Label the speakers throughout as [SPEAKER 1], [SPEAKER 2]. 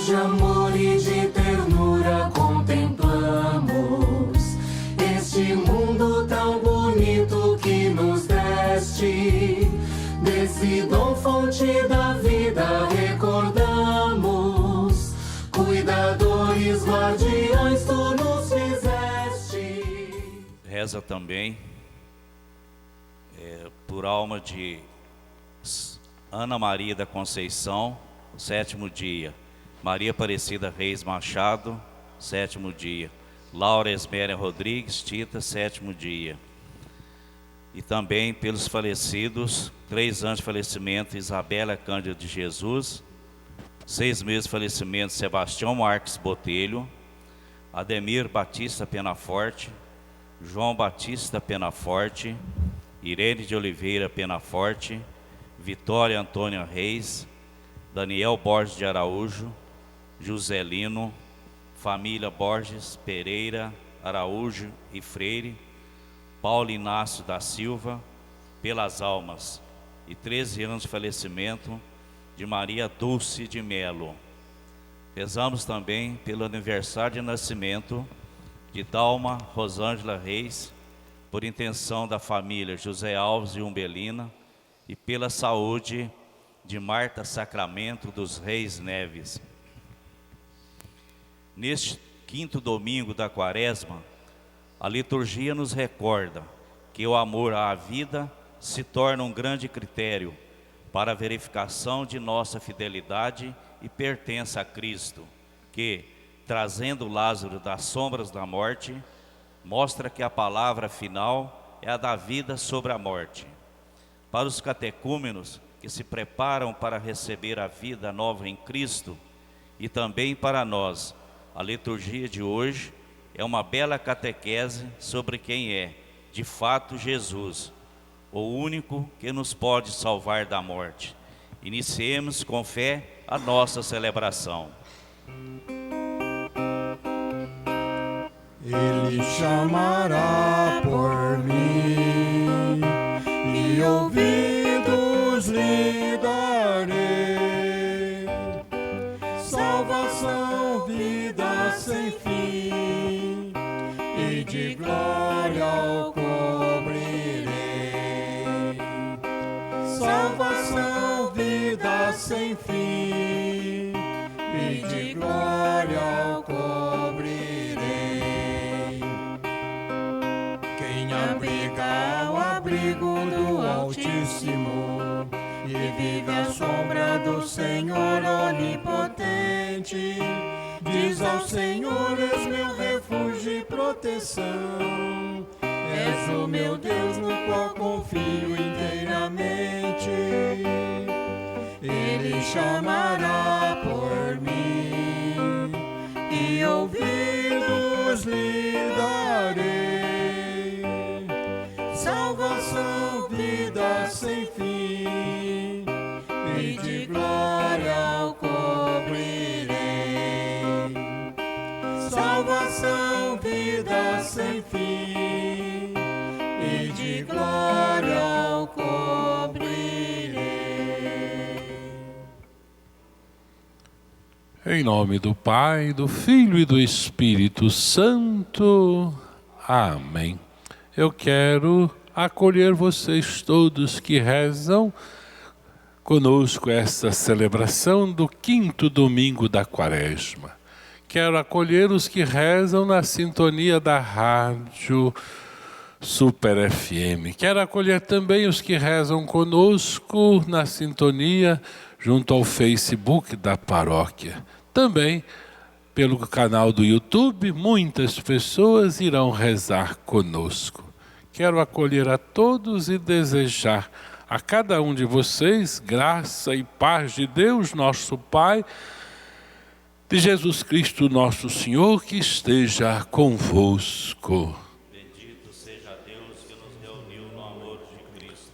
[SPEAKER 1] de amor e de ternura contemplamos este mundo tão bonito que nos deste. Desse dom fonte da vida recordamos, cuidadores, guardiões, tu nos fizeste.
[SPEAKER 2] Reza também por alma de Ana Maria da Conceição, o 7º dia. Maria Aparecida Reis Machado, 7º dia. Laura Esméria Rodrigues Tita, 7º dia. E também pelos falecidos, 3 anos de falecimento, Isabela Cândida de Jesus, 6 meses de falecimento, Sebastião Marques Botelho, Ademir Batista Penaforte, João Batista Penaforte, Irene de Oliveira Penaforte, Vitória Antônia Reis, Daniel Borges de Araújo, Joselino, família Borges, Pereira, Araújo e Freire, Paulo Inácio da Silva, pelas almas, e 13 anos de falecimento de Maria Dulce de Melo. Rezamos também pelo aniversário de nascimento de Dalma Rosângela Reis, por intenção da família José Alves e Umbelina, e pela saúde de Marta Sacramento dos Reis Neves. Neste 5º domingo da Quaresma, a liturgia nos recorda que o amor à vida se torna um grande critério para a verificação de nossa fidelidade e pertença a Cristo, que, trazendo Lázaro das sombras da morte, mostra que a palavra final é a da vida sobre a morte. Para os catecúmenos que se preparam para receber a vida nova em Cristo, e também para nós, a liturgia de hoje é uma bela catequese sobre quem é, de fato, Jesus, o único que nos pode salvar da morte. Iniciemos com fé a nossa celebração.
[SPEAKER 3] Ele chamará por mim e ouvidos lhe darei, salvação, vida sem fim, e de glória o cobrirei. Salvação, vida sem fim, e de glória o cobrirei. Quem abriga ao abrigo do Altíssimo e vive à sombra do Senhor onipotente, diz ao Senhor: és meu refúgio e proteção, és o meu Deus no qual confio inteiramente. Ele chamará por mim e ouvidos lhe darei, salvação, vida sem fim, e de glória o cobrirei. Salvação, vida sem fim, e de glória o cobrirei.
[SPEAKER 4] Em nome do Pai, do Filho e do Espírito Santo. Amém. Eu quero acolher vocês todos que rezam conosco esta celebração do 5º domingo da Quaresma. Quero acolher os que rezam na sintonia da rádio Super FM. Quero acolher também os que rezam conosco na sintonia junto ao Facebook da paróquia. Também pelo canal do YouTube, muitas pessoas irão rezar conosco. Quero acolher a todos e desejar a cada um de vocês graça e paz de Deus, nosso Pai, de Jesus Cristo, nosso Senhor, que esteja convosco.
[SPEAKER 2] Bendito seja Deus que nos reuniu no amor de Cristo.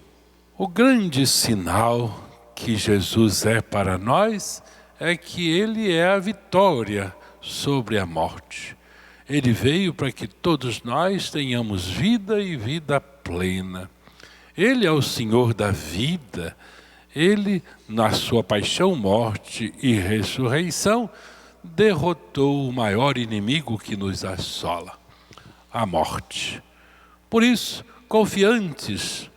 [SPEAKER 4] O grande sinal que Jesus é para nós é que Ele é a vitória sobre a morte. Ele veio para que todos nós tenhamos vida e vida plena. Ele é o Senhor da vida. Ele, na sua paixão, morte e ressurreição, derrotou o maior inimigo que nos assola, a morte. Por isso, confiantes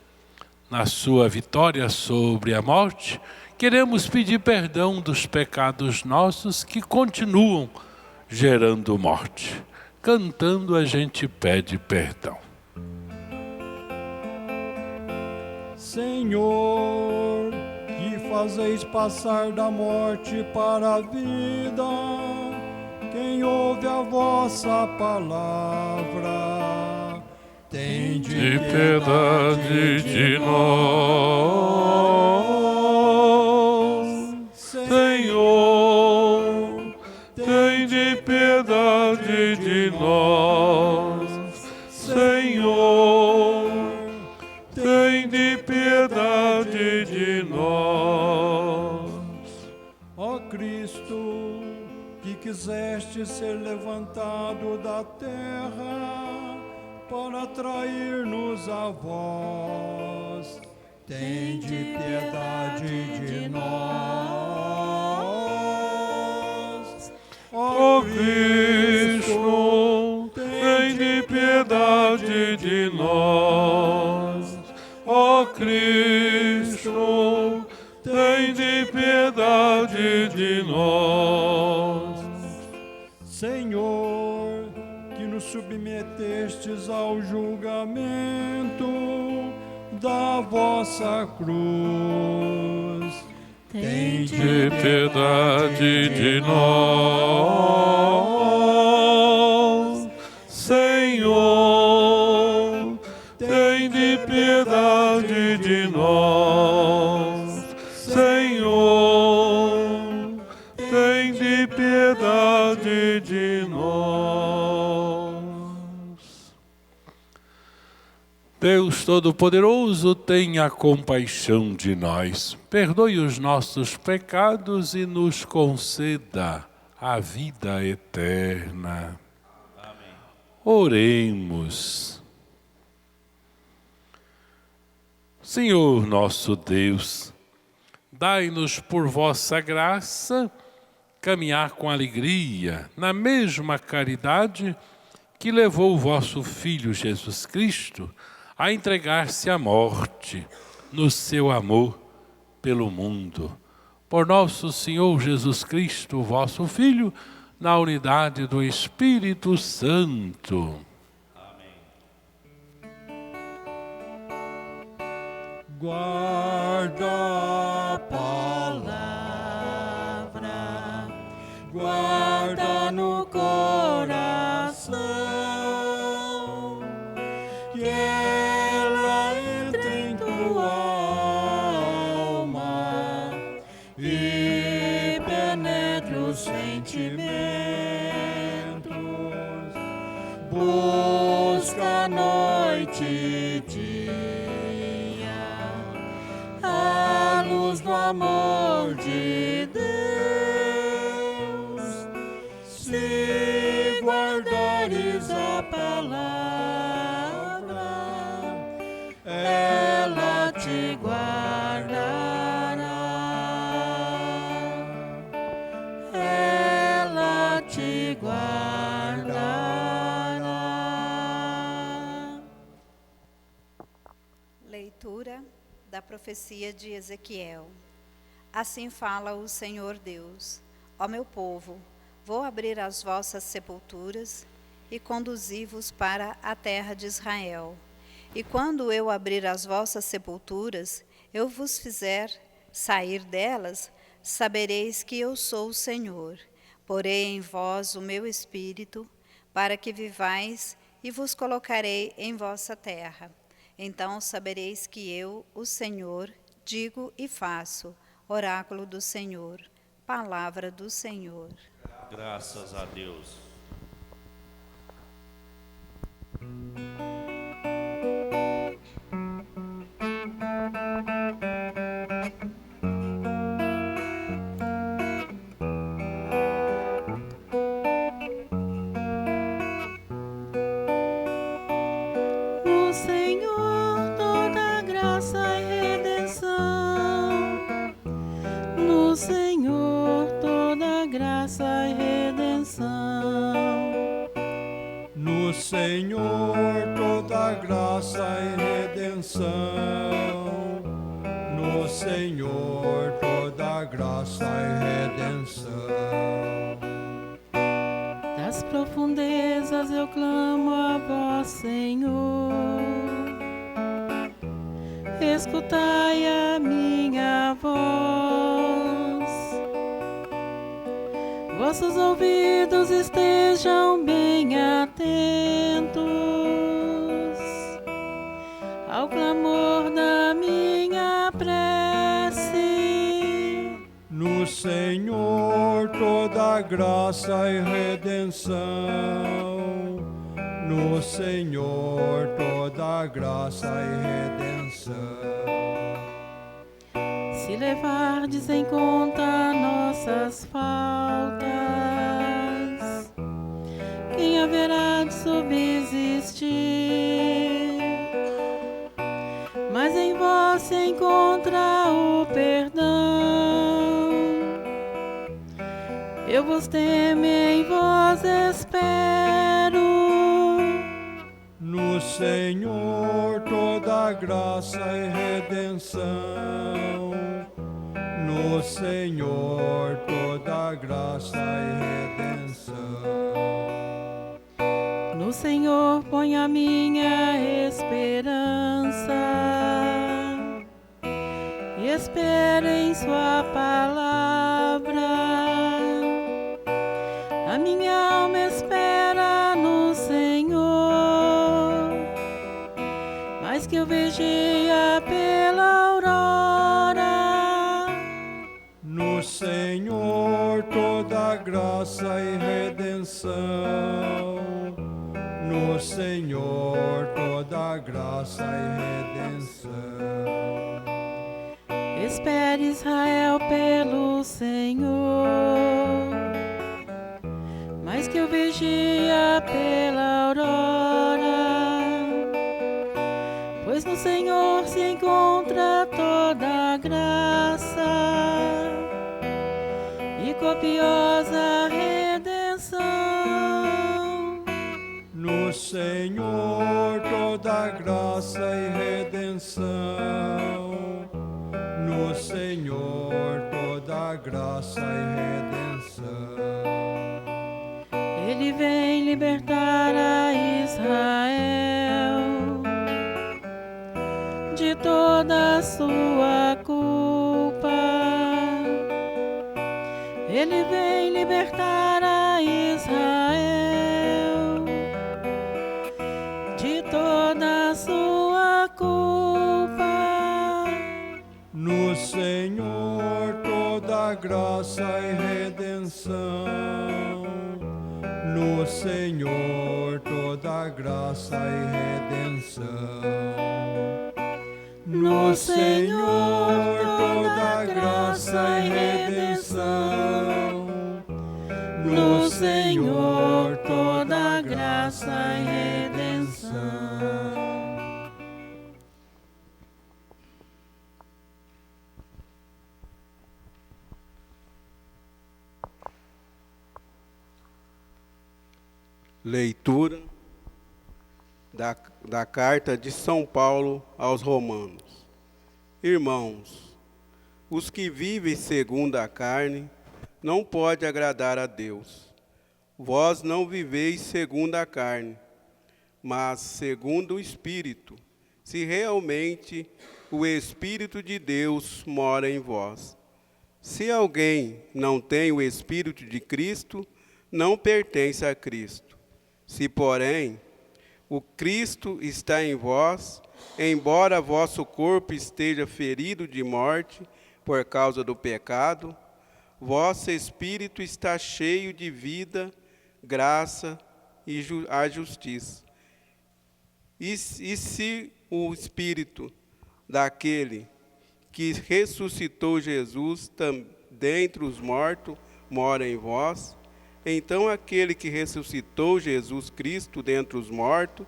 [SPEAKER 4] na sua vitória sobre a morte, queremos pedir perdão dos pecados nossos que continuam gerando morte. Cantando, a gente pede perdão.
[SPEAKER 3] Senhor, que fazeis passar da morte para a vida quem ouve a vossa palavra, tende
[SPEAKER 4] De piedade de nós, Senhor, tende piedade de nós, Senhor, tende piedade de nós.
[SPEAKER 3] Ó Cristo, que quiseste ser levantado da terra para atrair-nos a vós, tende piedade de nós.
[SPEAKER 4] Ó Cristo, tende piedade de nós. Ó Cristo, tende piedade de nós.
[SPEAKER 3] Senhor, que nos submetestes ao julgamento da vossa cruz,
[SPEAKER 4] De piedade de nós, Senhor, tende piedade de nós, Senhor, tende piedade de nós. Deus Todo-Poderoso, tenha compaixão de nós, perdoe os nossos pecados e nos conceda a vida eterna.
[SPEAKER 2] Amém.
[SPEAKER 4] Oremos. Senhor nosso Deus, dai-nos por vossa graça caminhar com alegria na mesma caridade que levou o vosso Filho Jesus Cristo a entregar-se à morte no seu amor pelo mundo. Por nosso Senhor Jesus Cristo, vosso Filho, na unidade do Espírito Santo.
[SPEAKER 3] guarda a palavra, guarda no coração, que ela entre em tua alma e penetre os sentimentos. Busca a noite e dia a luz do amor de Deus. Se guardares a palavra, ela te guardará. Ela te guardará.
[SPEAKER 5] Leitura da profecia de Ezequiel. Assim fala o Senhor Deus: Ó meu povo, vou abrir as vossas sepulturas e conduzi-vos para a terra de Israel. E quando eu abrir as vossas sepulturas, eu vos fizer sair delas, sabereis que eu sou o Senhor. Porei em vós o meu espírito, para que vivais, e vos colocarei em vossa terra. Então sabereis que eu, o Senhor, digo e faço. Oráculo do Senhor, palavra do Senhor.
[SPEAKER 2] Graças a Deus.
[SPEAKER 6] No Senhor toda graça e redenção. No Senhor toda graça e redenção.
[SPEAKER 3] No Senhor toda graça e redenção. No Senhor toda graça e redenção.
[SPEAKER 6] Das profundezas eu clamo a vós, Senhor. Escutai a minha voz. Vossos ouvidos estejam bem atentos ao clamor da minha prece.
[SPEAKER 3] No Senhor toda graça e redenção. No Senhor toda graça e redenção.
[SPEAKER 6] Se levardes em conta nossas faltas, quem haverá de subsistir? Mas em vós se encontra o perdão. Eu vos temo e em vós espero.
[SPEAKER 3] No Senhor toda graça e redenção. No Senhor toda graça e redenção.
[SPEAKER 6] No Senhor ponho a minha esperança e espero em sua palavra. A minha alma espera no Senhor, mais que eu vigia pela aurora.
[SPEAKER 3] No Senhor toda graça e redenção. No Senhor toda graça e redenção.
[SPEAKER 6] Espere Israel pelo Senhor, mais que eu vigia pela aurora. Pois no Senhor se encontra toda graça e copiosa redenção.
[SPEAKER 3] No Senhor toda graça e redenção. No Senhor toda graça e redenção.
[SPEAKER 6] Ele vem libertar a Israel de toda a sua culpa. Ele vem libertar a Israel de toda a sua culpa.
[SPEAKER 3] No Senhor toda graça e redenção. No Senhor toda graça e redenção. No Senhor toda graça e redenção. No Senhor toda graça e redenção.
[SPEAKER 7] Leitura da carta de São Paulo aos Romanos. Irmãos, os que vivem segundo a carne não podem agradar a Deus. Vós não viveis segundo a carne, mas segundo o Espírito, se realmente o Espírito de Deus mora em vós. Se alguém não tem o Espírito de Cristo, não pertence a Cristo. Se, porém, o Cristo está em vós, embora vosso corpo esteja ferido de morte por causa do pecado, vosso espírito está cheio de vida, graça e a justiça. E se o Espírito daquele que ressuscitou Jesus dentre os mortos mora em vós, então aquele que ressuscitou Jesus Cristo dentre os mortos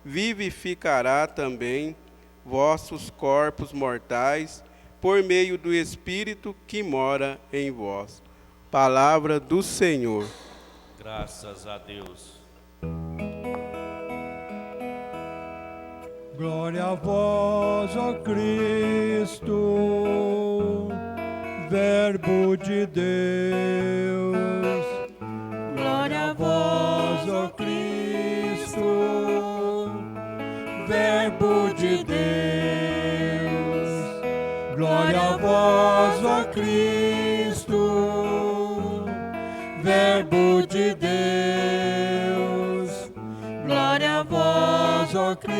[SPEAKER 7] vivificará também vossos corpos mortais por meio do Espírito que mora em vós. Palavra do Senhor.
[SPEAKER 2] Graças a Deus.
[SPEAKER 3] Glória a vós, ó Cristo, Verbo de Deus.
[SPEAKER 6] Glória a
[SPEAKER 3] Vós, ó Cristo, Verbo de Deus. Glória a vós, ó Cristo, Verbo de Deus. Glória a vós, ó Cristo,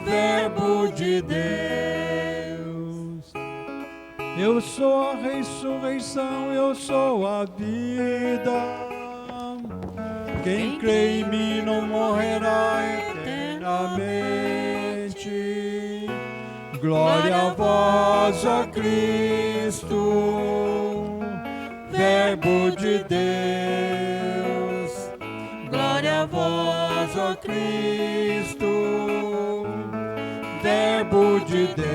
[SPEAKER 3] Verbo de Deus. Eu sou a ressurreição, eu sou a vida. Quem crê em mim não morrerá eternamente. Glória a vós, ó Cristo, Verbo de Deus. Glória a vós, ó Cristo, Verbo de Deus.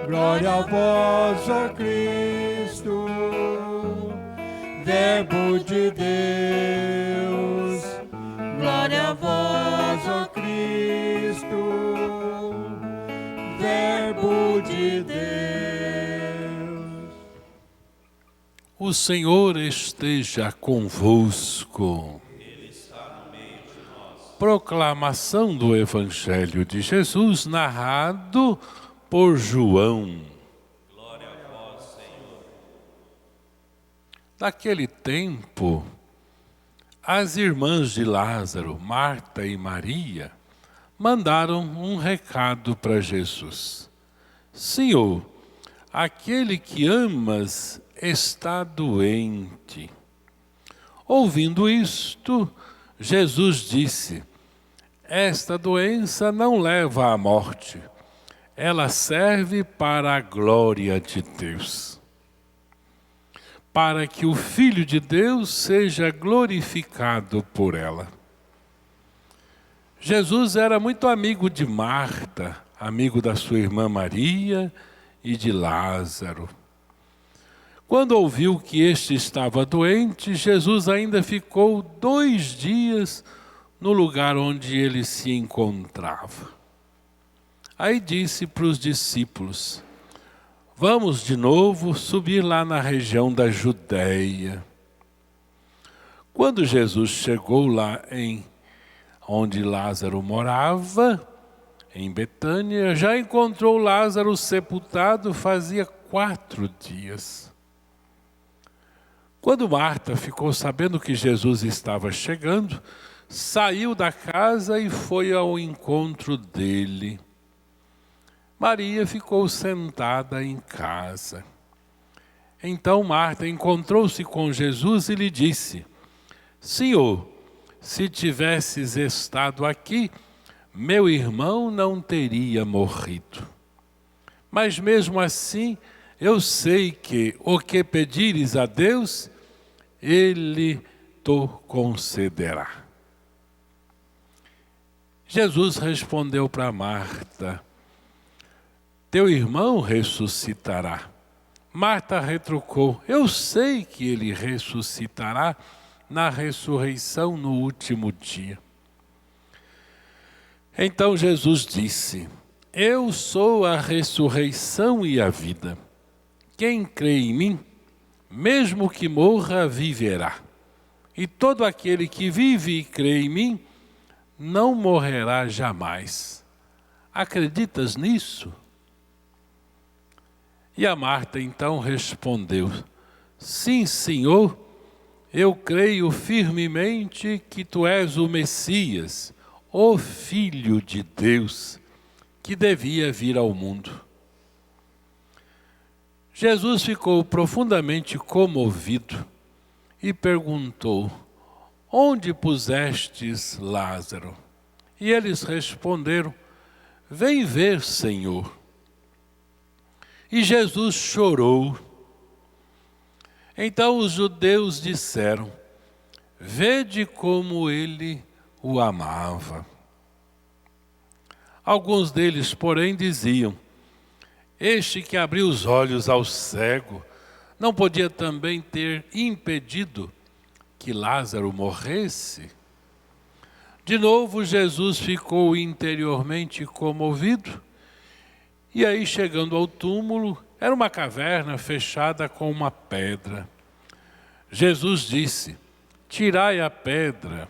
[SPEAKER 3] Glória a vós, ó Cristo, Verbo de Deus. Glória a vós, ó Cristo, Verbo de Deus.
[SPEAKER 4] O Senhor esteja convosco. Proclamação do Evangelho de Jesus, narrado por João.
[SPEAKER 2] Glória a vós, Senhor.
[SPEAKER 4] Naquele tempo, as irmãs de Lázaro, Marta e Maria, mandaram um recado para Jesus. Senhor, aquele que amas está doente. Ouvindo isto, Jesus disse: esta doença não leva à morte, ela serve para a glória de Deus, para que o Filho de Deus seja glorificado por ela. Jesus era muito amigo de Marta, amigo da sua irmã Maria e de Lázaro. Quando ouviu que este estava doente, Jesus ainda ficou 2 dias no lugar onde ele se encontrava. Aí disse para os discípulos: vamos de novo subir lá na região da Judéia. Quando Jesus chegou lá onde Lázaro morava, em Betânia, já encontrou Lázaro sepultado fazia 4 dias. Quando Marta ficou sabendo que Jesus estava chegando, saiu da casa e foi ao encontro dele. Maria ficou sentada em casa. Então Marta encontrou-se com Jesus e lhe disse: Senhor, se tivesses estado aqui, meu irmão não teria morrido. Mas mesmo assim, eu sei que o que pedires a Deus, Ele te concederá. Jesus respondeu para Marta: teu irmão ressuscitará. Marta retrucou: eu sei que ele ressuscitará na ressurreição no último dia. Então Jesus disse: eu sou a ressurreição e a vida. Quem crê em mim, mesmo que morra, viverá. E todo aquele que vive e crê em mim, não morrerá jamais. Acreditas nisso? E a Marta então respondeu: sim, Senhor, eu creio firmemente que tu és o Messias, o Filho de Deus, que devia vir ao mundo. Jesus ficou profundamente comovido e perguntou: onde pusestes Lázaro? E eles responderam: vem ver, Senhor. E Jesus chorou. Então os judeus disseram: vede como ele o amava. Alguns deles, porém, diziam: este que abriu os olhos ao cego, não podia também ter impedido que Lázaro morresse? De novo, Jesus ficou interiormente comovido. E aí, chegando ao túmulo, era uma caverna fechada com uma pedra. Jesus disse: tirai a pedra.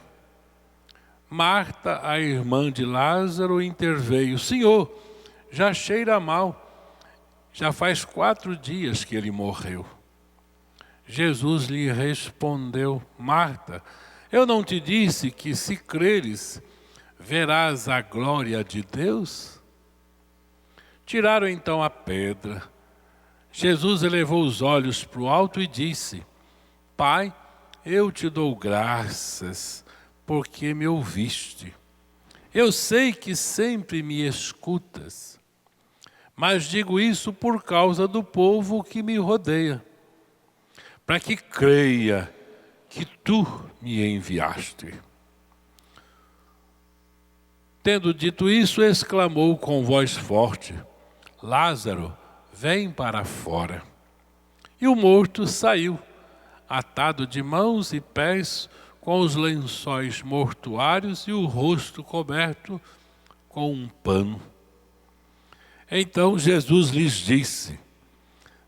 [SPEAKER 4] Marta, a irmã de Lázaro, interveio: Senhor, já cheira mal, já faz 4 dias que ele morreu. Jesus lhe respondeu: Marta, eu não te disse que se creres, verás a glória de Deus? Tiraram então a pedra. Jesus elevou os olhos para o alto e disse: Pai, eu te dou graças, porque me ouviste. Eu sei que sempre me escutas, mas digo isso por causa do povo que me rodeia, para que creia que tu me enviaste. Tendo dito isso, exclamou com voz forte: Lázaro, vem para fora. E o morto saiu, atado de mãos e pés, com os lençóis mortuários e o rosto coberto com um pano. Então Jesus lhes disse: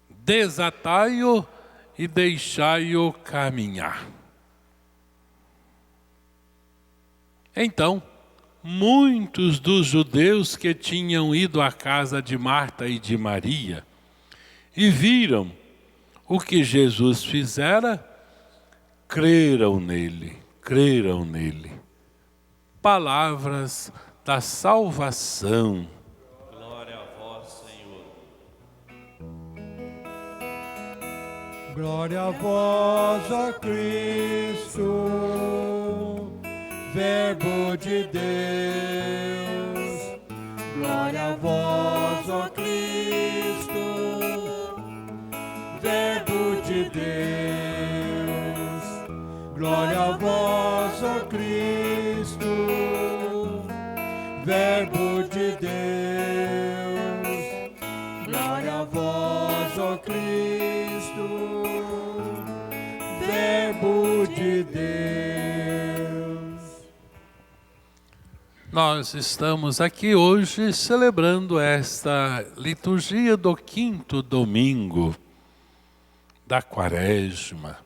[SPEAKER 4] desatai-o e deixai-o caminhar. Então, muitos dos judeus que tinham ido à casa de Marta e de Maria e viram o que Jesus fizera, creram nele. Palavras da salvação.
[SPEAKER 2] Glória a vós, Senhor.
[SPEAKER 3] Glória a vós, ó Cristo, Verbo de Deus. Glória a vós, ó Cristo, Verbo de Deus. Glória a vós, ó Cristo, Verbo de Deus. Glória a vós, ó Cristo, Verbo de Deus.
[SPEAKER 4] Nós estamos aqui hoje celebrando esta liturgia do 5º domingo da Quaresma.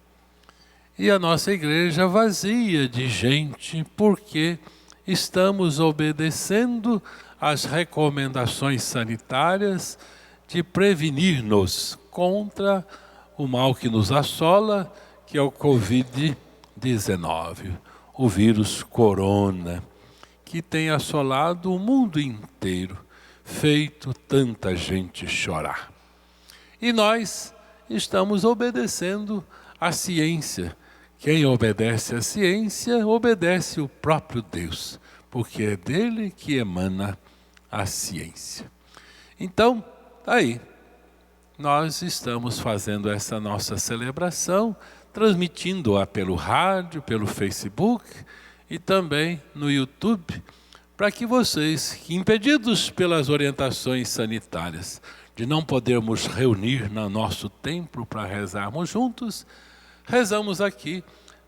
[SPEAKER 4] E a nossa igreja vazia de gente, porque estamos obedecendo às recomendações sanitárias de prevenir-nos contra o mal que nos assola, que é o Covid-19, o vírus corona, que tem assolado o mundo inteiro, feito tanta gente chorar. E nós estamos obedecendo à ciência. Quem obedece à ciência, obedece o próprio Deus, porque é dele que emana a ciência. Então, aí, nós estamos fazendo essa nossa celebração, transmitindo-a pelo rádio, pelo Facebook e também no YouTube, para que vocês, impedidos pelas orientações sanitárias de não podermos reunir no nosso templo para rezarmos juntos, rezamos aqui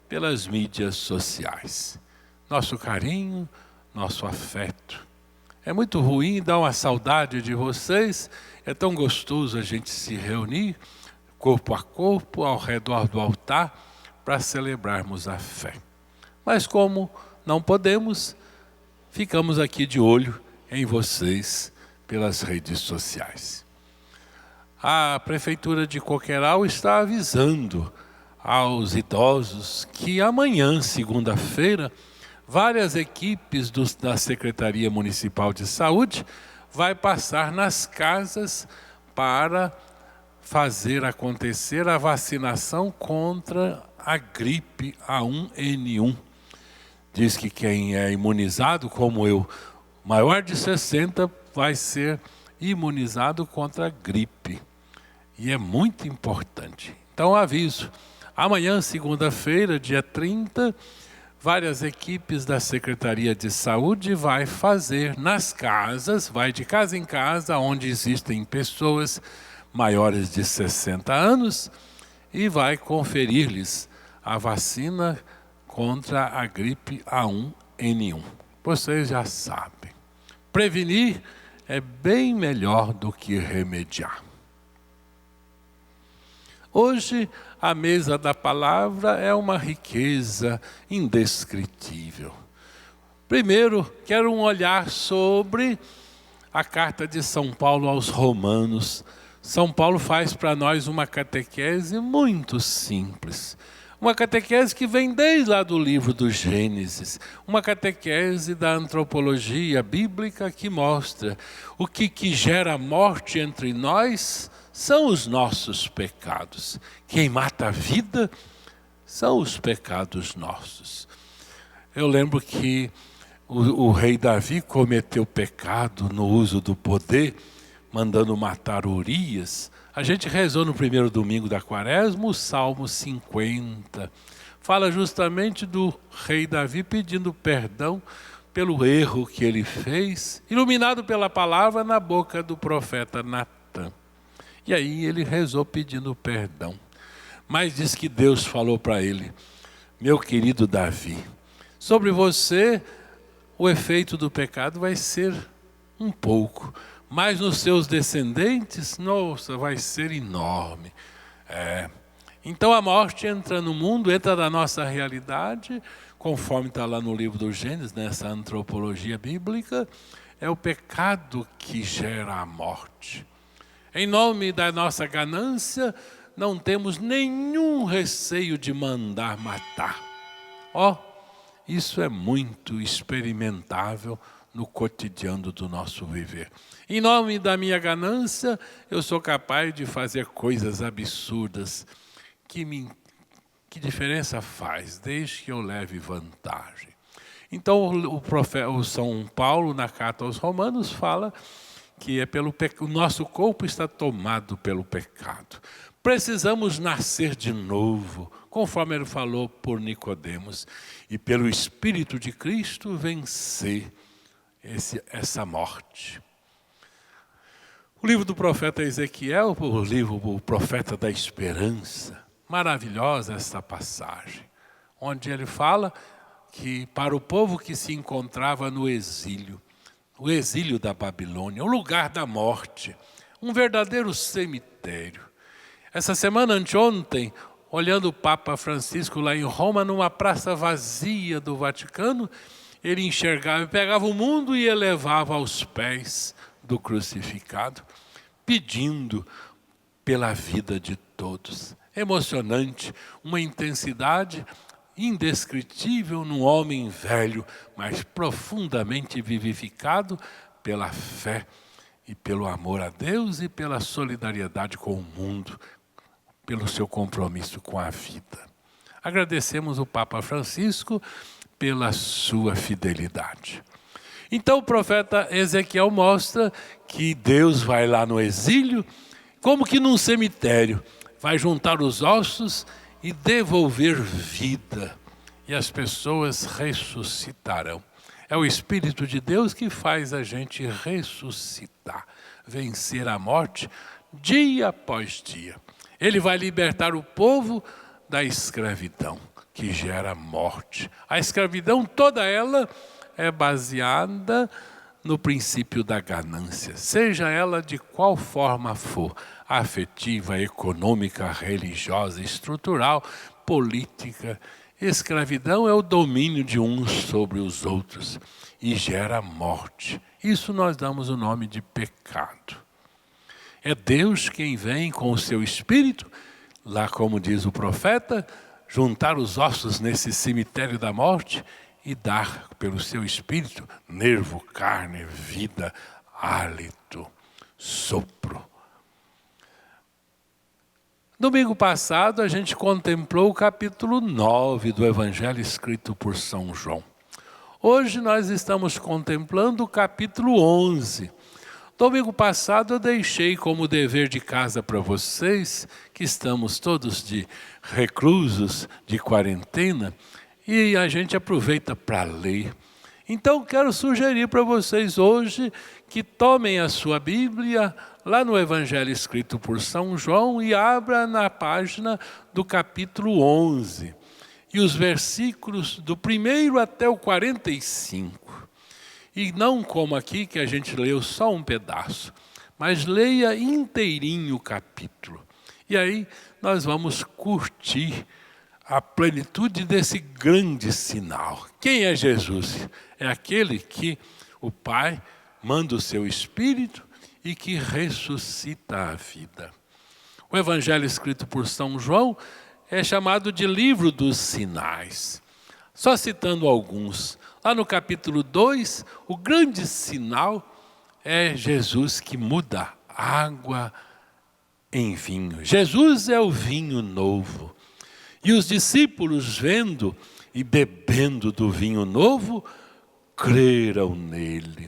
[SPEAKER 4] pelas mídias sociais. Nosso carinho, nosso afeto. É muito ruim, dá uma saudade de vocês. É tão gostoso a gente se reunir, corpo a corpo, ao redor do altar, para celebrarmos a fé. Mas como não podemos, ficamos aqui de olho em vocês pelas redes sociais. A Prefeitura de Coqueiral está avisando aos idosos que amanhã, segunda-feira, várias equipes da Secretaria Municipal de Saúde vai passar nas casas para fazer acontecer a vacinação contra a gripe A1N1. Diz que quem é imunizado, como eu, maior de 60, vai ser imunizado contra a gripe. E é muito importante. Então, aviso. Amanhã, segunda-feira, dia 30, várias equipes da Secretaria de Saúde vai fazer nas casas, vai de casa em casa, onde existem pessoas maiores de 60 anos, e vai conferir-lhes a vacina contra a gripe em nenhum. Vocês já sabem. Prevenir é bem melhor do que remediar. Hoje, a mesa da palavra é uma riqueza indescritível. Primeiro, quero um olhar sobre a carta de São Paulo aos Romanos. São Paulo faz para nós uma catequese muito simples. Uma catequese que vem desde lá do livro do Gênesis. Uma catequese da antropologia bíblica que mostra o que gera morte entre nós são os nossos pecados. Quem mata a vida são os pecados nossos. Eu lembro que o rei Davi cometeu pecado no uso do poder, mandando matar Urias. A gente rezou no primeiro domingo da Quaresma o Salmo 50. Fala justamente do rei Davi pedindo perdão pelo erro que ele fez, iluminado pela palavra na boca do profeta Natan. E aí ele rezou pedindo perdão. Mas diz que Deus falou para ele: meu querido Davi, sobre você o efeito do pecado vai ser um pouco, mas nos seus descendentes, nossa, vai ser enorme. Então a morte entra no mundo, entra na nossa realidade, conforme está lá no livro do Gênesis, nessa antropologia bíblica, é o pecado que gera a morte. Em nome da nossa ganância, não temos nenhum receio de mandar matar. Isso é muito experimentável no cotidiano do nosso viver. Em nome da minha ganância, eu sou capaz de fazer coisas absurdas. Que diferença faz, desde que eu leve vantagem? Então, o São Paulo, na carta aos Romanos, fala que o nosso corpo está tomado pelo pecado. Precisamos nascer de novo, conforme ele falou por Nicodemos, e pelo Espírito de Cristo vencer essa morte. O livro do profeta Ezequiel, o livro do profeta da esperança, maravilhosa essa passagem, onde ele fala que para o povo que se encontrava no exílio, o exílio da Babilônia, o lugar da morte, um verdadeiro cemitério. Essa semana, anteontem, olhando o Papa Francisco lá em Roma, numa praça vazia do Vaticano, ele enxergava, pegava o mundo e elevava aos pés do crucificado, pedindo pela vida de todos. Emocionante, uma intensidade indescritível num homem velho, mas profundamente vivificado pela fé e pelo amor a Deus e pela solidariedade com o mundo, pelo seu compromisso com a vida. Agradecemos o Papa Francisco pela sua fidelidade. Então o profeta Ezequiel mostra que Deus vai lá no exílio, como que num cemitério, vai juntar os ossos e devolver vida, e as pessoas ressuscitarão. É o Espírito de Deus que faz a gente ressuscitar, vencer a morte dia após dia. Ele vai libertar o povo da escravidão, que gera morte. A escravidão, toda ela, é baseada no princípio da ganância, seja ela de qual forma for, afetiva, econômica, religiosa, estrutural, política. Escravidão é o domínio de uns sobre os outros e gera morte. Isso nós damos o nome de pecado. É Deus quem vem com o seu Espírito, lá como diz o profeta, juntar os ossos nesse cemitério da morte e dar pelo seu Espírito nervo, carne, vida, hálito, sopro. Domingo passado a gente contemplou o capítulo 9 do Evangelho escrito por São João. Hoje nós estamos contemplando o capítulo 11. Domingo passado eu deixei como dever de casa para vocês, que estamos todos de reclusos, de quarentena, e a gente aproveita para ler. Então quero sugerir para vocês hoje que tomem a sua Bíblia lá no Evangelho escrito por São João e abra na página do capítulo 11. e os versículos do 1º até o 45. E não como aqui que a gente leu só um pedaço, mas leia inteirinho o capítulo. E aí nós vamos curtir a plenitude desse grande sinal. Quem é Jesus? É aquele que o Pai manda o seu Espírito e que ressuscita a vida. O Evangelho escrito por São João é chamado de livro dos sinais. Só citando alguns. Lá no capítulo 2, o grande sinal é Jesus que muda água em vinho. Jesus é o vinho novo. E os discípulos, vendo e bebendo do vinho novo, creram nele.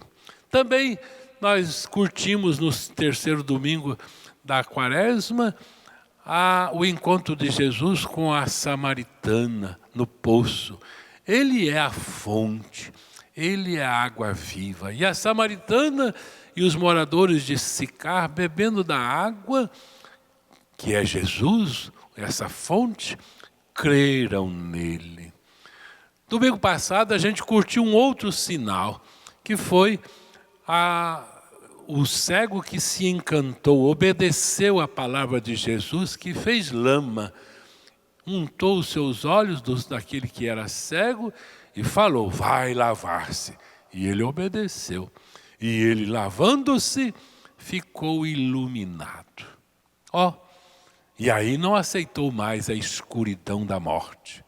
[SPEAKER 4] Também nós curtimos no terceiro domingo da Quaresma o encontro de Jesus com a samaritana no poço. Ele é a fonte, ele é a água viva. E a samaritana e os moradores de Sicar, bebendo da água, que é Jesus, essa fonte, creram nele. Domingo passado a gente curtiu um outro sinal, que foi o cego que se encantou, obedeceu a palavra de Jesus, que fez lama, untou os seus olhos daquele que era cego e falou, vai lavar-se. E ele obedeceu. E ele, lavando-se, ficou iluminado. E aí não aceitou mais a escuridão da morte.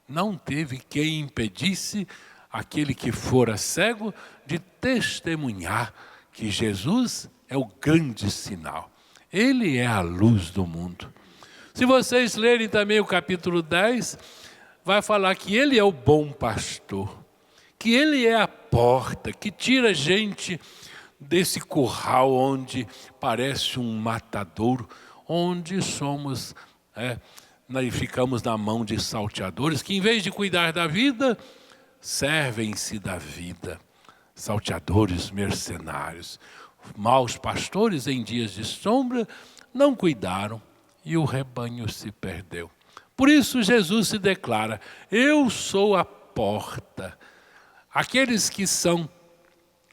[SPEAKER 4] Não teve quem impedisse aquele que fora cego de testemunhar que Jesus é o grande sinal. Ele é a luz do mundo. Se vocês lerem também o capítulo 10, vai falar que ele é o bom pastor, que ele é a porta, que tira a gente desse curral onde parece um matadouro, onde somos, ficamos na mão de salteadores, que em vez de cuidar da vida, servem-se da vida. Salteadores mercenários, maus pastores em dias de sombra, não cuidaram e o rebanho se perdeu. Por isso Jesus se declara, eu sou a porta. Aqueles que são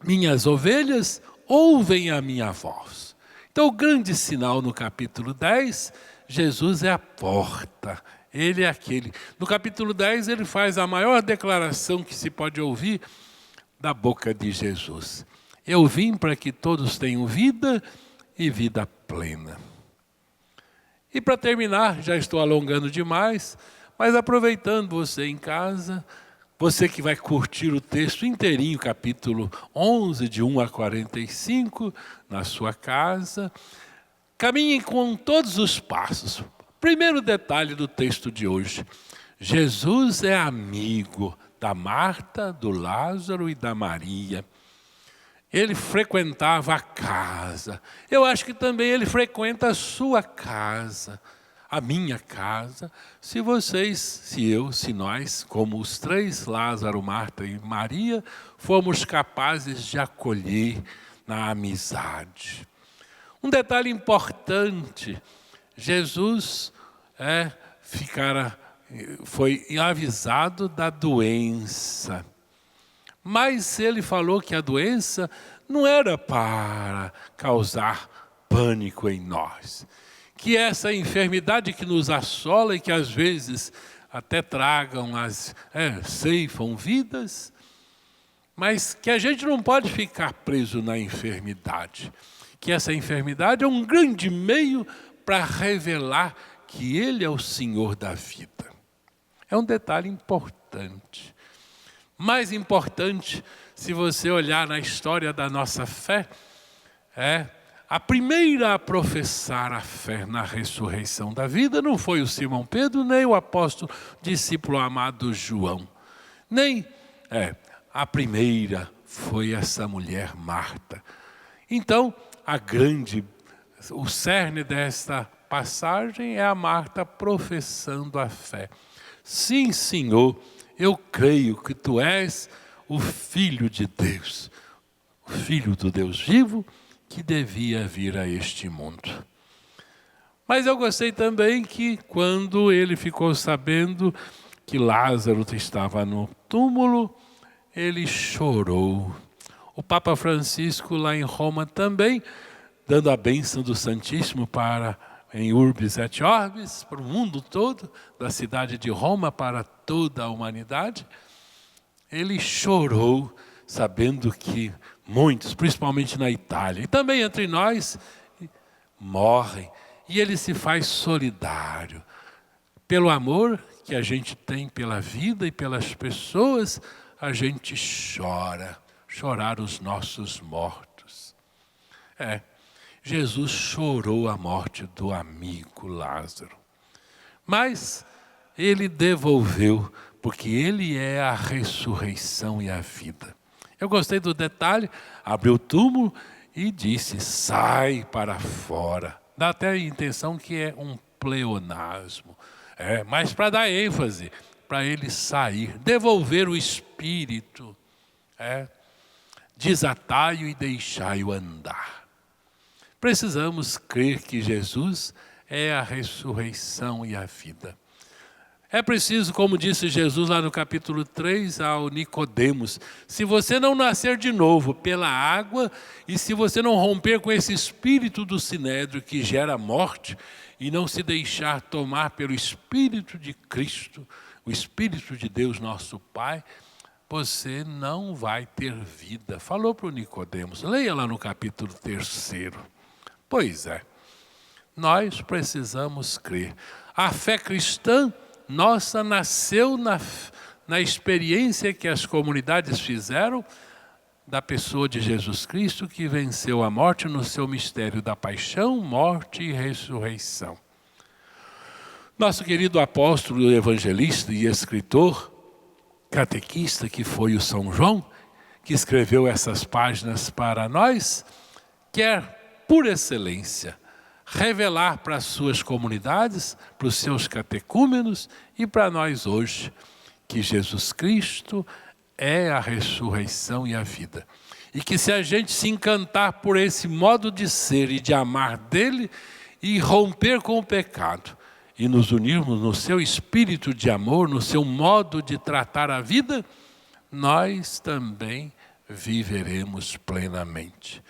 [SPEAKER 4] minhas ovelhas ouvem a minha voz. Então o grande sinal no capítulo 10, Jesus é a porta. Ele é aquele. No capítulo 10 ele faz a maior declaração que se pode ouvir da boca de Jesus. Eu vim para que todos tenham vida e vida plena. E para terminar, já estou alongando demais, mas aproveitando você em casa, você que vai curtir o texto inteirinho, capítulo 11, de 1 a 45, na sua casa, caminhem com todos os passos. Primeiro detalhe do texto de hoje, Jesus é amigo da Marta, do Lázaro e da Maria. Ele frequentava a casa. Eu acho que também ele frequenta a sua casa, a minha casa. Se nós, como os três, Lázaro, Marta e Maria, fomos capazes de acolher na amizade. Um detalhe importante, Jesus foi avisado da doença. Mas ele falou que a doença não era para causar pânico em nós. Que essa enfermidade que nos assola e que às vezes até ceifam vidas, mas que a gente não pode ficar preso na enfermidade. Que essa enfermidade é um grande meio para revelar que Ele é o Senhor da vida. É um detalhe importante. Mais importante, se você olhar na história da nossa fé, a primeira a professar a fé na ressurreição da vida não foi o Simão Pedro, nem o apóstolo discípulo amado João. A primeira foi essa mulher Marta. Então, o cerne desta passagem é a Marta professando a fé. Sim, Senhor, eu creio que Tu és o Filho de Deus, o Filho do Deus vivo, que devia vir a este mundo. Mas eu gostei também que quando ele ficou sabendo que Lázaro estava no túmulo, ele chorou. O Papa Francisco, lá em Roma também, dando a bênção do Santíssimo em Urbis et Orbis, para o mundo todo, da cidade de Roma para toda a humanidade, ele chorou, sabendo que muitos, principalmente na Itália, e também entre nós, morrem. E ele se faz solidário. Pelo amor que a gente tem pela vida e pelas pessoas, a gente chora. Chorar os nossos mortos. Jesus chorou a morte do amigo Lázaro. Mas ele devolveu, porque ele é a ressurreição e a vida. Eu gostei do detalhe, abriu o túmulo e disse, sai para fora. Dá até a intenção que é um pleonasmo. Mas para dar ênfase, para ele sair, devolver o espírito. Desatai-o e deixai-o andar. Precisamos crer que Jesus é a ressurreição e a vida. É preciso, como disse Jesus lá no capítulo 3 ao Nicodemos, se você não nascer de novo pela água e se você não romper com esse espírito do sinédrio que gera morte e não se deixar tomar pelo Espírito de Cristo, o Espírito de Deus nosso Pai, você não vai ter vida. Falou para o Nicodemos, leia lá no capítulo 3. Pois é, nós precisamos crer. A fé cristã nossa nasceu na experiência que as comunidades fizeram da pessoa de Jesus Cristo, que venceu a morte no seu mistério da paixão, morte e ressurreição. Nosso querido apóstolo, evangelista e escritor, catequista, que foi o São João, que escreveu essas páginas para nós, quer, por excelência, revelar para as suas comunidades, para os seus catecúmenos e para nós hoje, que Jesus Cristo é a ressurreição e a vida. E que se a gente se encantar por esse modo de ser e de amar dele e romper com o pecado e nos unirmos no seu espírito de amor, no seu modo de tratar a vida, nós também viveremos plenamente.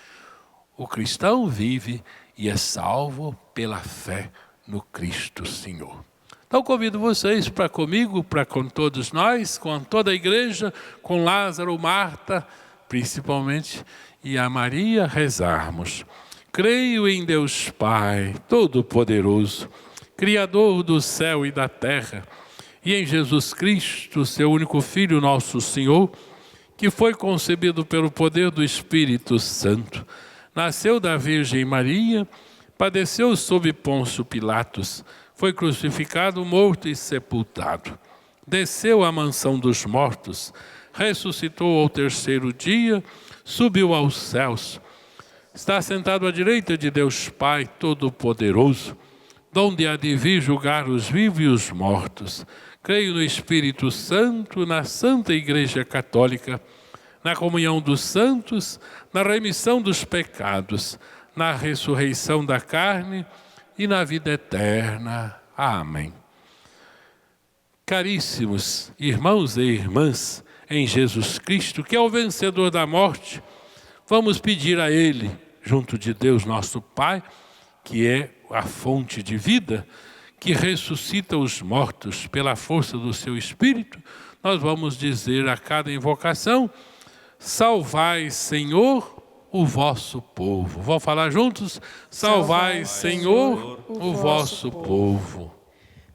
[SPEAKER 4] O cristão vive e é salvo pela fé no Cristo Senhor. Então convido vocês para comigo, para com todos nós, com toda a igreja, com Lázaro, Marta, principalmente, e a Maria, rezarmos. Creio em Deus Pai, Todo-Poderoso, Criador do céu e da terra, e em Jesus Cristo, seu único Filho, nosso Senhor, que foi concebido pelo poder do Espírito Santo, nasceu da Virgem Maria, padeceu sob Pôncio Pilatos, foi crucificado, morto e sepultado. Desceu à mansão dos mortos, ressuscitou ao terceiro dia, subiu aos céus. Está sentado à direita de Deus Pai Todo-Poderoso, donde há de vir julgar os vivos e os mortos. Creio no Espírito Santo, na Santa Igreja Católica, na comunhão dos santos, na remissão dos pecados, na ressurreição da carne e na vida eterna. Amém. Caríssimos irmãos e irmãs em Jesus Cristo, que é o vencedor da morte, vamos pedir a Ele, junto de Deus nosso Pai, que é a fonte de vida, que ressuscita os mortos pela força do seu Espírito, nós vamos dizer a cada invocação: salvai, Senhor, o vosso povo. Vamos falar juntos? Salvai, Senhor, o vosso povo.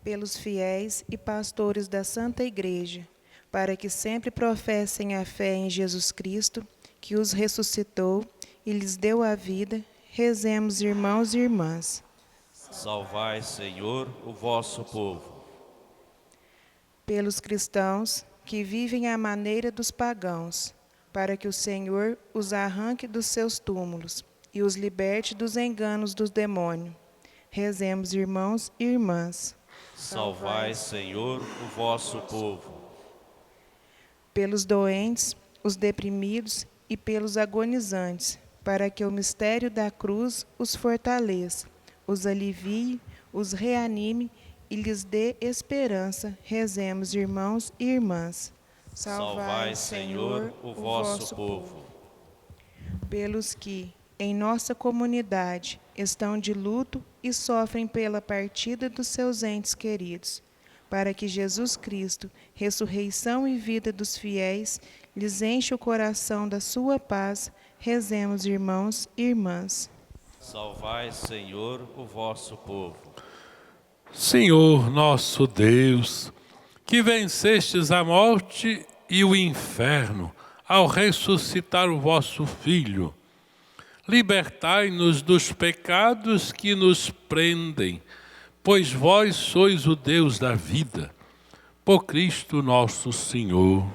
[SPEAKER 8] Pelos fiéis e pastores da Santa Igreja, para que sempre professem a fé em Jesus Cristo, que os ressuscitou e lhes deu a vida, rezemos, irmãos e irmãs.
[SPEAKER 2] Salvai, Senhor, o vosso povo.
[SPEAKER 8] Pelos cristãos que vivem à maneira dos pagãos, para que o Senhor os arranque dos seus túmulos e os liberte dos enganos dos demônios. Rezemos, irmãos e irmãs.
[SPEAKER 2] Salvai, Senhor, o vosso povo.
[SPEAKER 8] Pelos doentes, os deprimidos e pelos agonizantes, para que o mistério da cruz os fortaleça, os alivie, os reanime e lhes dê esperança. Rezemos, irmãos e irmãs.
[SPEAKER 2] Salvai, Senhor, o vosso povo.
[SPEAKER 8] Pelos que, em nossa comunidade, estão de luto e sofrem pela partida dos seus entes queridos, para que Jesus Cristo, ressurreição e vida dos fiéis, lhes enche o coração da sua paz, rezemos, irmãos e irmãs.
[SPEAKER 2] Salvai, Senhor, o vosso povo.
[SPEAKER 4] Senhor nosso Deus, que vencestes a morte e o inferno ao ressuscitar o vosso Filho, libertai-nos dos pecados que nos prendem, pois vós sois o Deus da vida. Por Cristo nosso Senhor.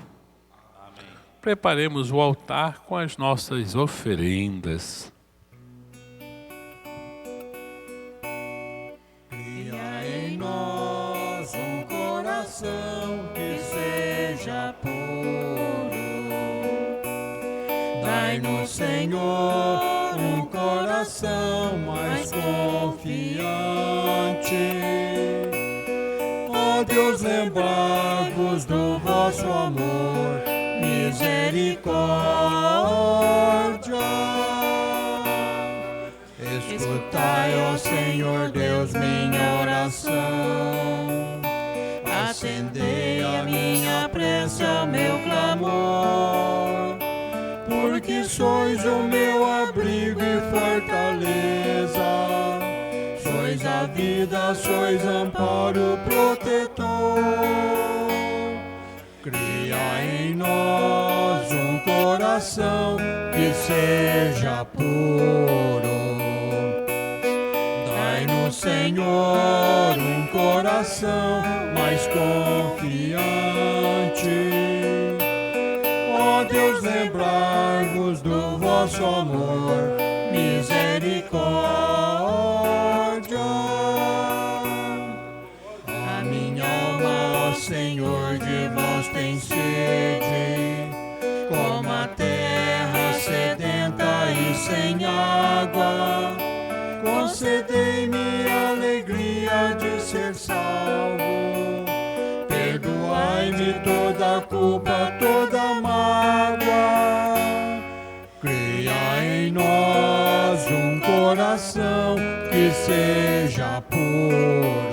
[SPEAKER 2] Amém.
[SPEAKER 4] Preparemos o altar com as nossas oferendas.
[SPEAKER 3] Cria em nós um coração que seja puro. Dai-nos, Senhor, um coração mais confiante. Ó Deus, lembrai-vos do vosso amor, misericórdia. Escutai, ó Senhor Deus, minha oração. Atendei a minha prece, ao meu clamor. Porque sois o meu abrigo e fortaleza. Sois a vida, sois amparo protetor. Cria em nós um coração que seja puro. Dai-nos, Senhor, um coração mais confiante. Ó Deus, lembrai-vos do vosso amor, misericórdia. A minha alma, ó Senhor, de vós tem sede, como a terra sedenta e sem água. Concedei-me a alegria de ser salvo. Perdoai-me toda a culpa, toda a mágoa. Cria em nós um coração que seja puro.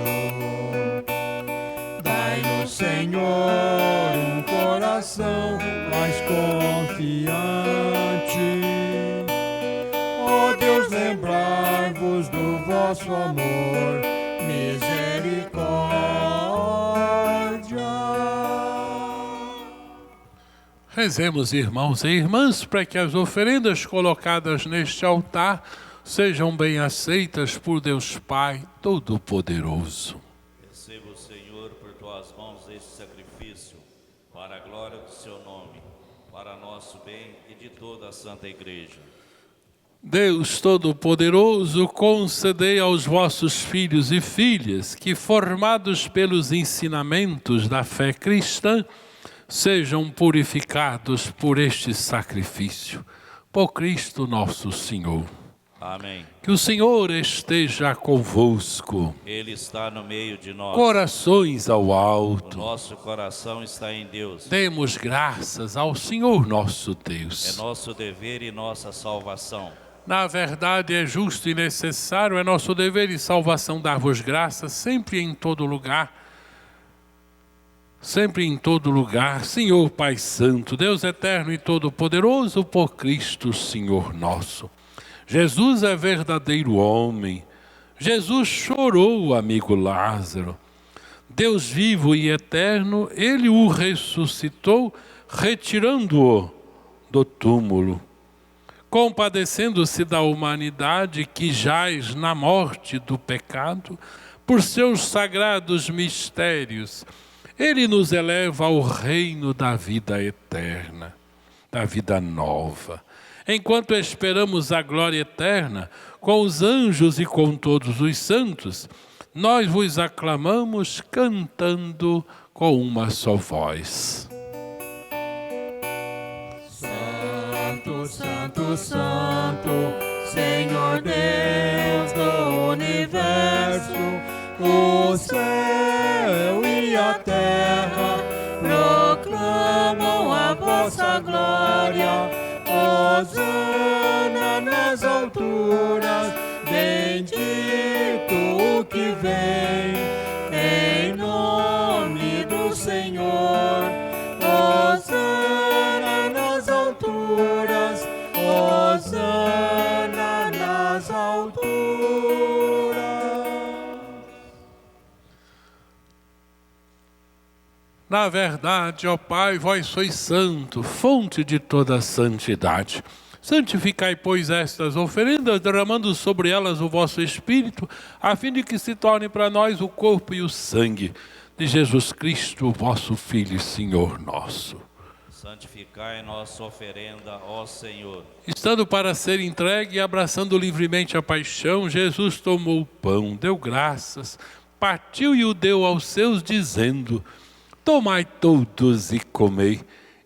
[SPEAKER 3] Dai-nos, Senhor, um coração mais confiante. Ó Deus, lembrai-vos do vosso amor, misericórdia.
[SPEAKER 4] Rezemos, irmãos e irmãs, para que as oferendas colocadas neste altar sejam bem aceitas por Deus Pai Todo-Poderoso.
[SPEAKER 2] Receba o Senhor por tuas mãos este sacrifício, para a glória do seu nome, para nosso bem e de toda a Santa Igreja.
[SPEAKER 4] Deus Todo-Poderoso, concedei aos vossos filhos e filhas que, formados pelos ensinamentos da fé cristã, sejam purificados por este sacrifício. Por Cristo nosso Senhor.
[SPEAKER 2] Amém.
[SPEAKER 4] Que o Senhor esteja convosco.
[SPEAKER 2] Ele está no meio de nós.
[SPEAKER 4] Corações ao
[SPEAKER 2] O
[SPEAKER 4] alto.
[SPEAKER 2] nosso coração está em Deus.
[SPEAKER 4] Demos graças ao Senhor nosso
[SPEAKER 2] É
[SPEAKER 4] Deus.
[SPEAKER 2] nosso dever e nossa salvação.
[SPEAKER 4] Na verdade, é justo e necessário, é nosso dever e salvação dar-vos graças sempre e em todo lugar. Sempre em todo lugar, Senhor Pai Santo, Deus eterno e todo-poderoso, por Cristo, Senhor nosso. Jesus é verdadeiro homem. Jesus chorou o amigo Lázaro. Deus vivo e eterno, Ele o ressuscitou, retirando-o do túmulo. Compadecendo-se da humanidade que jaz na morte do pecado, por seus sagrados mistérios, Ele nos eleva ao reino da vida eterna, da vida nova. Enquanto esperamos a glória eterna, com os anjos e com todos os santos, nós vos aclamamos cantando com uma só voz.
[SPEAKER 3] Santo, Santo, Santo, Senhor Deus do universo, O céu e a terra proclamam a vossa glória. Hosana nas alturas, bendito o que vem em nome do Senhor. Hosana nas alturas, Hosana nas alturas.
[SPEAKER 4] Na verdade, ó Pai, vós sois santo, fonte de toda santidade. Santificai, pois, estas oferendas, derramando sobre elas o vosso Espírito, a fim de que se torne para nós o corpo e o sangue de Jesus Cristo, vosso Filho e Senhor nosso.
[SPEAKER 2] Santificai nossa oferenda, ó Senhor.
[SPEAKER 4] Estando para ser entregue e abraçando livremente a paixão, Jesus tomou o pão, deu graças, partiu e o deu aos seus, dizendo: tomai todos e comei,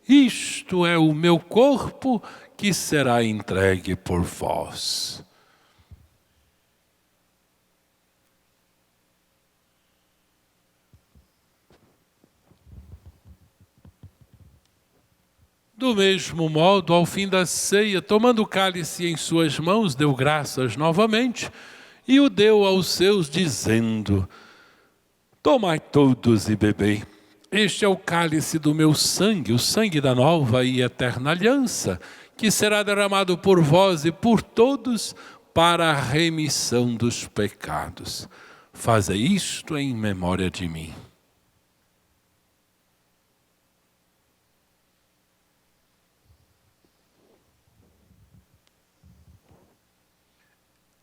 [SPEAKER 4] isto é o meu corpo que será entregue por vós. Do mesmo modo, ao fim da ceia, tomando o cálice em suas mãos, deu graças novamente e o deu aos seus, dizendo: tomai todos e bebei. Este é o cálice do meu sangue, o sangue da nova e eterna aliança, que será derramado por vós e por todos para a remissão dos pecados. Fazei isto em memória de mim.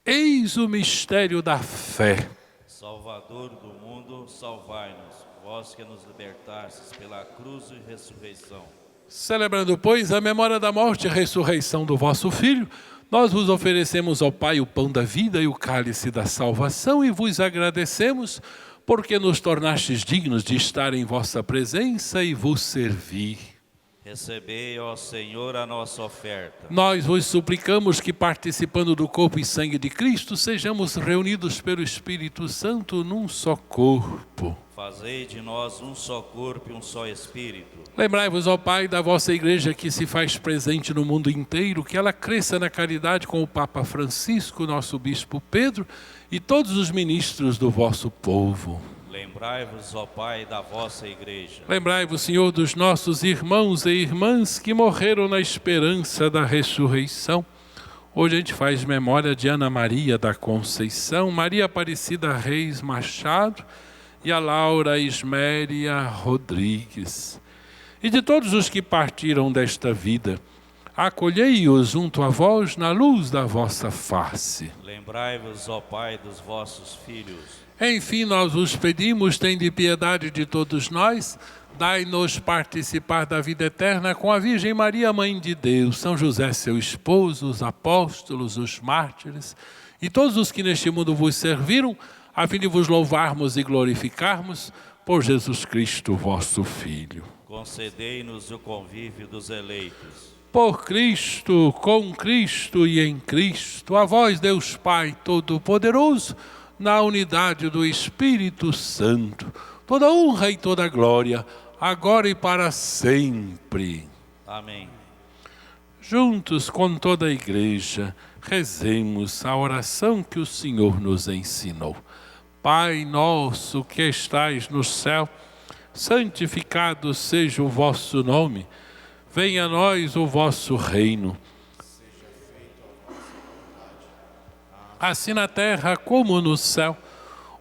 [SPEAKER 4] Eis o mistério da fé.
[SPEAKER 2] Salvador do mundo, salvai-nos, vós que nos libertastes pela cruz e ressurreição.
[SPEAKER 4] Celebrando, pois, a memória da morte e ressurreição do vosso Filho, nós vos oferecemos ao Pai o pão da vida e o cálice da salvação e vos agradecemos porque nos tornastes dignos de estar em vossa presença e vos servir.
[SPEAKER 2] Recebei, ó Senhor, a nossa oferta.
[SPEAKER 4] Nós vos suplicamos que, participando do corpo e sangue de Cristo, sejamos reunidos pelo Espírito Santo num só corpo.
[SPEAKER 2] Fazei de nós um só corpo e um só Espírito.
[SPEAKER 4] Lembrai-vos, ó Pai, da vossa igreja que se faz presente no mundo inteiro, que ela cresça na caridade com o Papa Francisco, nosso Bispo Pedro e todos os ministros do vosso povo.
[SPEAKER 2] Lembrai-vos, ó Pai, da vossa igreja.
[SPEAKER 4] Lembrai-vos, Senhor, dos nossos irmãos e irmãs que morreram na esperança da ressurreição. Hoje a gente faz memória de Ana Maria da Conceição, Maria Aparecida Reis Machado e a Laura Isméria Rodrigues. E de todos os que partiram desta vida, acolhei-os junto a vós na luz da vossa face.
[SPEAKER 2] Lembrai-vos, ó Pai, dos vossos filhos.
[SPEAKER 4] Enfim, nós vos pedimos, tende piedade de todos nós, dai-nos participar da vida eterna com a Virgem Maria, Mãe de Deus, São José, seu esposo, os apóstolos, os mártires e todos os que neste mundo vos serviram, a fim de vos louvarmos e glorificarmos por Jesus Cristo, vosso Filho.
[SPEAKER 2] Concedei-nos o convívio dos eleitos.
[SPEAKER 4] Por Cristo, com Cristo e em Cristo, a vós, Deus Pai Todo-Poderoso, na unidade do Espírito Santo, toda honra e toda glória, agora e para sempre.
[SPEAKER 2] Amém.
[SPEAKER 4] Juntos com toda a igreja, rezemos a oração que o Senhor nos ensinou. Pai nosso que estais no céu, santificado seja o vosso nome. Venha a nós o vosso reino. Assim na terra como no céu.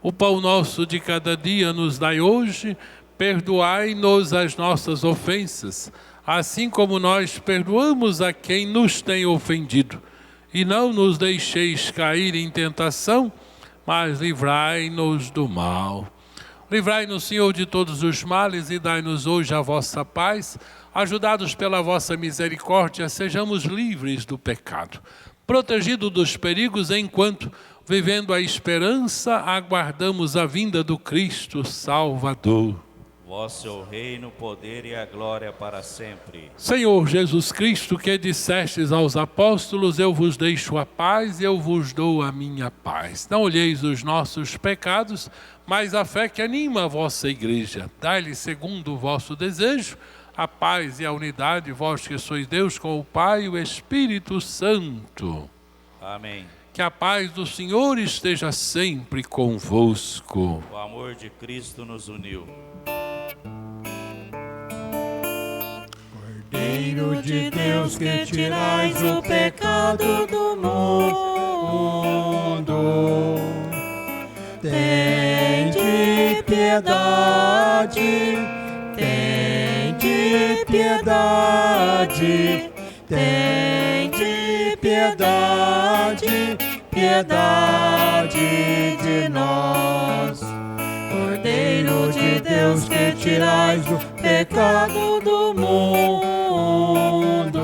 [SPEAKER 4] O pão nosso de cada dia nos dai hoje, perdoai-nos as nossas ofensas, assim como nós perdoamos a quem nos tem ofendido. E não nos deixeis cair em tentação, mas livrai-nos do mal. Livrai-nos, Senhor, de todos os males e dai-nos hoje a vossa paz. Ajudados pela vossa misericórdia, sejamos livres do pecado, protegidos dos perigos enquanto, vivendo a esperança, aguardamos a vinda do Cristo Salvador.
[SPEAKER 2] Vosso é o reino, o poder e a glória para sempre.
[SPEAKER 4] Senhor Jesus Cristo, que dissestes aos apóstolos, eu vos deixo a paz, eu vos dou a minha paz. Não olheis os nossos pecados, mas a fé que anima a vossa igreja. Dai-lhe, segundo o vosso desejo, a paz e a unidade, vós que sois Deus com o Pai e o Espírito Santo.
[SPEAKER 2] Amém.
[SPEAKER 4] Que a paz do Senhor esteja sempre convosco.
[SPEAKER 2] O amor de Cristo nos uniu.
[SPEAKER 3] Cordeiro de Deus, que tirais o pecado do mundo, tende piedade, tende piedade, tende piedade, piedade de nós. Cordeiro de Deus, que tirais o pecado do mundo,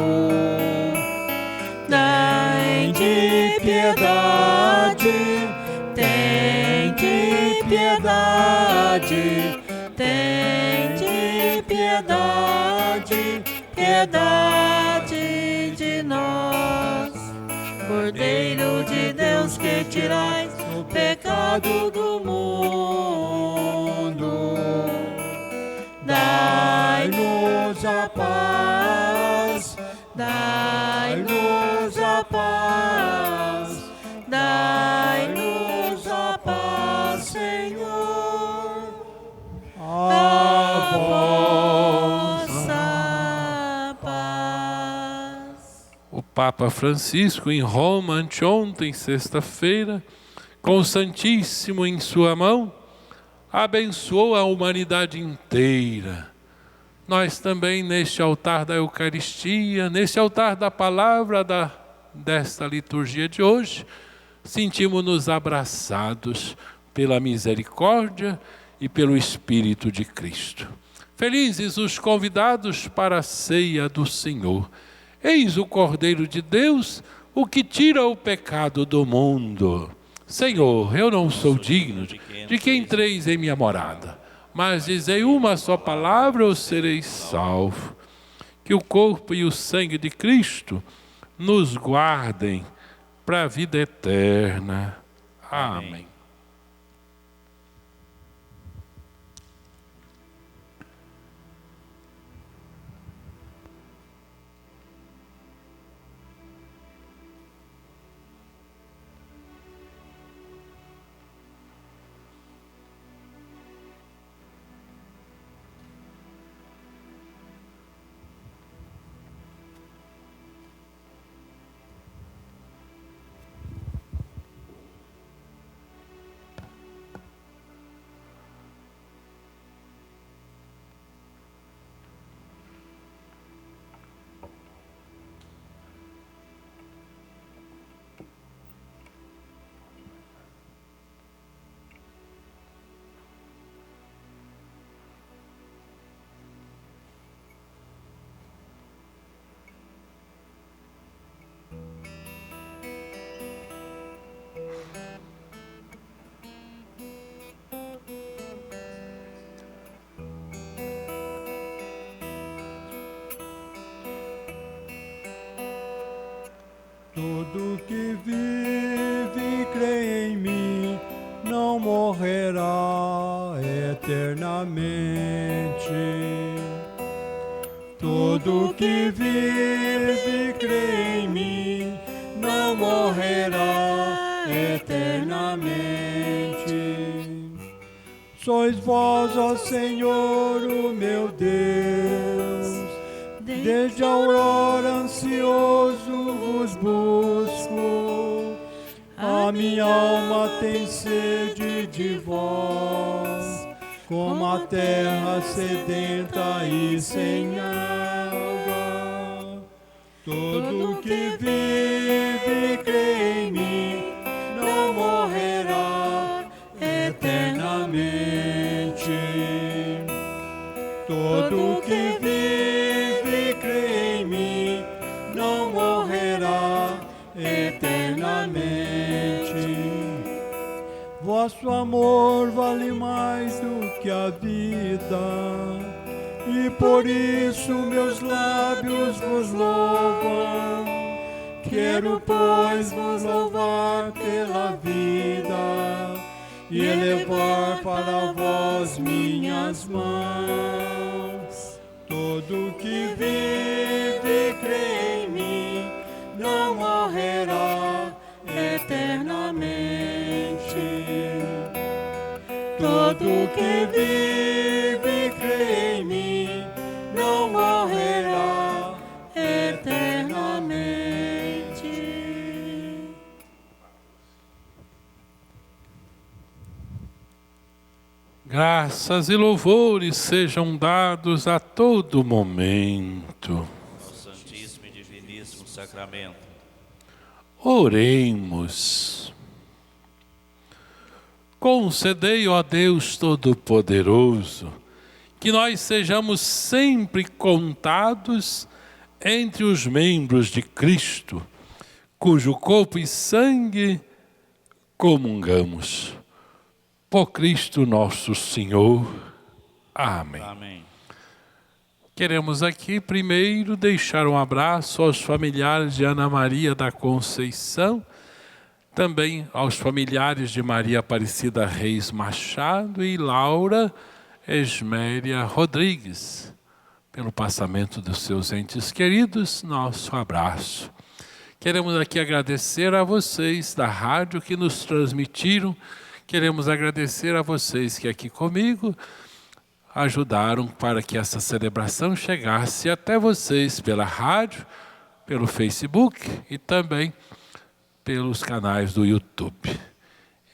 [SPEAKER 3] tende piedade, tende piedade, tende piedade, piedade de nós. Cordeiro de Deus, que tirais o pecado do mundo, dai-nos a paz, dai-nos a paz, dai-nos a paz, Senhor, a vossa paz.
[SPEAKER 4] O Papa Francisco, em Roma, anteontem, sexta-feira, com o Santíssimo em sua mão, abençoou a humanidade inteira. Nós também, neste altar da Eucaristia, neste altar da palavra desta liturgia de hoje, sentimos-nos abraçados pela misericórdia e pelo Espírito de Cristo. Felizes os convidados para a ceia do Senhor. Eis o Cordeiro de Deus, o que tira o pecado do mundo. Senhor, eu não sou digno de que entreis em minha morada, mas dizei uma só palavra, eu serei salvo. Que o corpo e o sangue de Cristo nos guardem para a vida eterna. Amém.
[SPEAKER 3] Todo que vive e crê em mim não morrerá eternamente. Todo que vive e crê em mim não morrerá eternamente. Sois vós, ó Senhor, o meu Deus, desde a aurora ansioso vos busco. A minha alma tem sede de vós, como a terra sedenta e sem água. Todo que vive e crê em mim não morrerá eternamente. Todo que vive e crê em mim não morrerá eternamente. Vosso amor vale mais do que a vida, e por isso meus lábios vos louvam. Quero, pois, vos louvar pela vida e elevar para vós minhas mãos. Todo que vive e crê em mim não morrerá eternamente. Todo que vive e crê em mim não morrerá eternamente.
[SPEAKER 4] Graças e louvores sejam dados a todo momento.
[SPEAKER 2] Ao Santíssimo e Diviníssimo Sacramento.
[SPEAKER 4] Oremos. Concedei, ó Deus Todo-Poderoso, que nós sejamos sempre contados entre os membros de Cristo, cujo corpo e sangue comungamos. Por Cristo nosso Senhor. Amém.
[SPEAKER 2] Amém.
[SPEAKER 4] Queremos aqui primeiro deixar um abraço aos familiares de Ana Maria da Conceição, também aos familiares de Maria Aparecida Reis Machado e Laura Esméria Rodrigues. Pelo passamento dos seus entes queridos, nosso abraço. Queremos aqui agradecer a vocês da rádio que nos transmitiram. Queremos agradecer a vocês que aqui comigo ajudaram para que essa celebração chegasse até vocês pela rádio, pelo Facebook e também pelos canais do YouTube.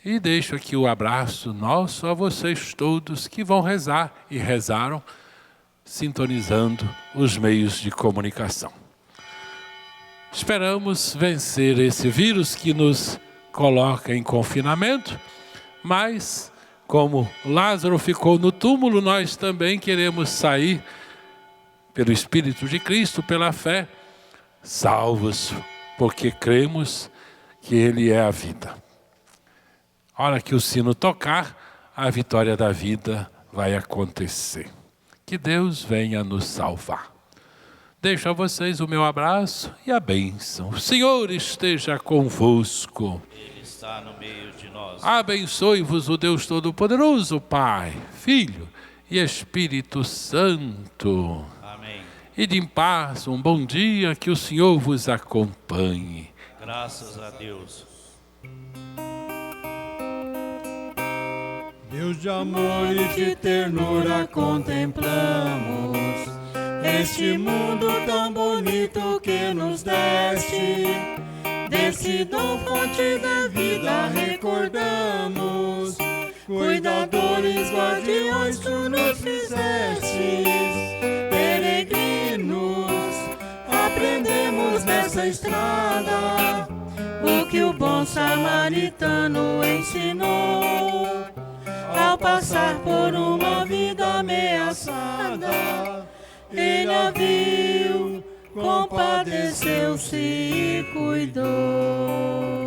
[SPEAKER 4] E deixo aqui o abraço nosso a vocês todos que vão rezar e rezaram, sintonizando os meios de comunicação. Esperamos vencer esse vírus que nos coloca em confinamento, mas como Lázaro ficou no túmulo, nós também queremos sair pelo Espírito de Cristo, pela fé, salvos, porque cremos que Ele é a vida. A hora que o sino tocar, a vitória da vida vai acontecer. Que Deus venha nos salvar. Deixo a vocês o meu abraço e a bênção. O Senhor esteja convosco.
[SPEAKER 2] Ele está no meio de nós.
[SPEAKER 4] Abençoe-vos o Deus Todo-Poderoso, Pai, Filho e Espírito Santo.
[SPEAKER 2] Amém.
[SPEAKER 4] Ide em paz, um bom dia, que o Senhor vos acompanhe.
[SPEAKER 2] Graças a Deus.
[SPEAKER 3] Deus de amor e de ternura contemplamos este mundo tão bonito que nos deste. Desse dom fonte da vida recordamos, cuidadores, guardiões tu nos fizestes. Peregrinos, aprendemos nessa estrada o que o bom samaritano ensinou. Ao passar por uma vida ameaçada, ele a viu, compadeceu-se e cuidou.